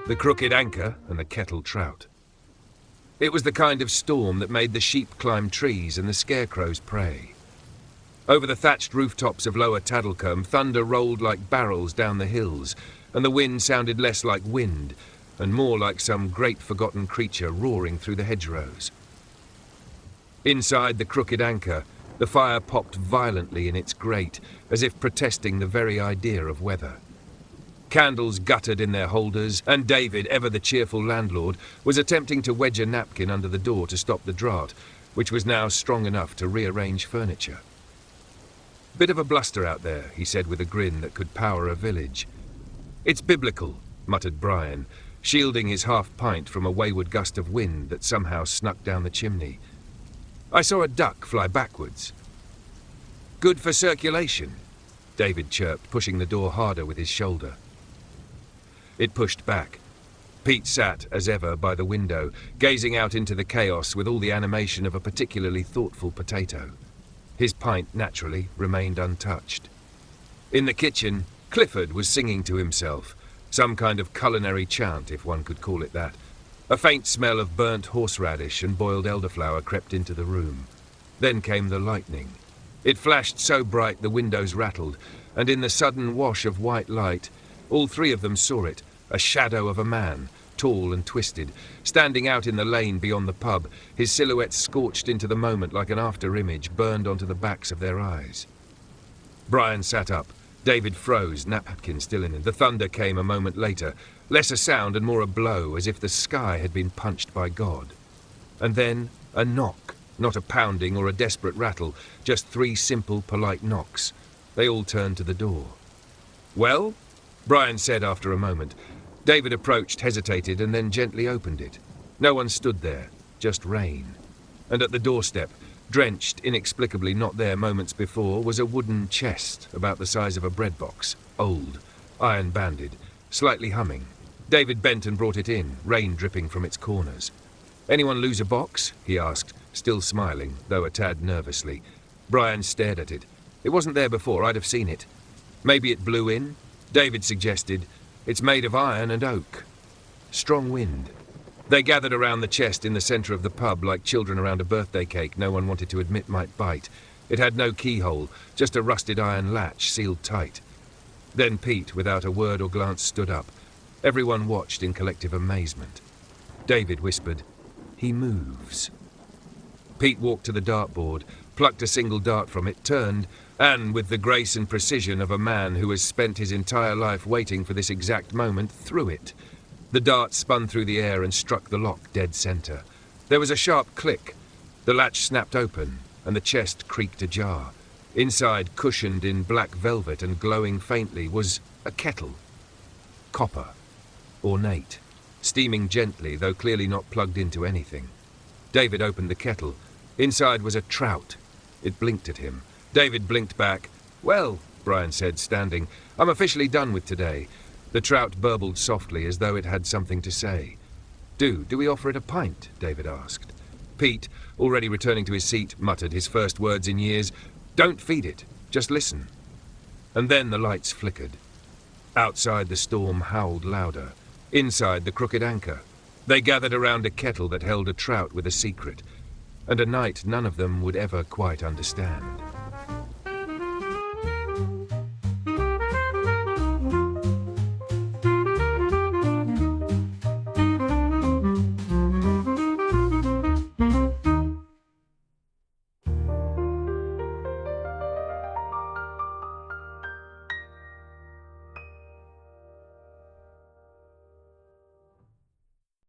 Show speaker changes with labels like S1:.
S1: the crooked anchor and the Kettle trout. It was the kind of storm that made the sheep climb trees and the scarecrows pray. Over the thatched rooftops of Lower Taddlecombe, thunder rolled like barrels down the hills, and the wind sounded less like wind and more like some great forgotten creature roaring through the hedgerows. Inside the crooked anchor, the fire popped violently in its grate, as if protesting the very idea of weather. Candles guttered in their holders, and David, ever the cheerful landlord, was attempting to wedge a napkin under the door to stop the draught, which was now strong enough to rearrange furniture. "Bit of a bluster out there," he said with a grin that could power a village. "It's biblical," muttered Brian, shielding his half-pint from a wayward gust of wind that somehow snuck down the chimney. "I saw a duck fly backwards." "Good for circulation," David chirped, pushing the door harder with his shoulder. It pushed back. Pete sat, as ever, by the window, gazing out into the chaos with all the animation of a particularly thoughtful potato. His pint, naturally, remained untouched. In the kitchen, Clifford was singing to himself, some kind of culinary chant, if one could call it that. A faint smell of burnt horseradish and boiled elderflower crept into the room. Then came the lightning. It flashed so bright the windows rattled, and in the sudden wash of white light, all three of them saw it, a shadow of a man, tall and twisted, standing out in the lane beyond the pub, his silhouette scorched into the moment like an after-image burned onto the backs of their eyes. Brian sat up. David froze, napkin still in him. The thunder came a moment later, less a sound and more a blow, as if the sky had been punched by God. And then a knock, not a pounding or a desperate rattle, just three simple, polite knocks. They all turned to the door. "Well?" Brian said after a moment. David approached, hesitated, and then gently opened it. No one stood there, just rain. And at the doorstep, drenched, inexplicably not there moments before, was a wooden chest about the size of a bread box, old, iron-banded, slightly humming. David bent and brought it in, rain dripping from its corners. "Anyone lose a box?" he asked, still smiling, though a tad nervously. Brian stared at it. "It wasn't there before, I'd have seen it." "Maybe it blew in?" David suggested. "It's made of iron and oak." Strong wind. They gathered around the chest in the centre of the pub like children around a birthday cake no one wanted to admit might bite. It had no keyhole, just a rusted iron latch sealed tight. Then Pete, without a word or glance, stood up. Everyone watched in collective amazement. David whispered, "He moves." Pete walked to the dartboard, plucked a single dart from it, turned, and, with the grace and precision of a man who has spent his entire life waiting for this exact moment, threw it. The dart spun through the air and struck the lock dead center. There was a sharp click. The latch snapped open, and the chest creaked ajar. Inside, cushioned in black velvet and glowing faintly, was a kettle. Copper. Ornate. Steaming gently, though clearly not plugged into anything. David opened the kettle. Inside was a trout. It blinked at him. David blinked back. "Well," Brian said, standing, "I'm officially done with today." The trout burbled softly, as though it had something to say. Do we offer it a pint?" David asked. Pete, already returning to his seat, muttered his first words in years. "Don't feed it. Just listen." And then the lights flickered. Outside, the storm howled louder. Inside, the crooked anchor. They gathered around a kettle that held a trout with a secret, and a night none of them would ever quite understand.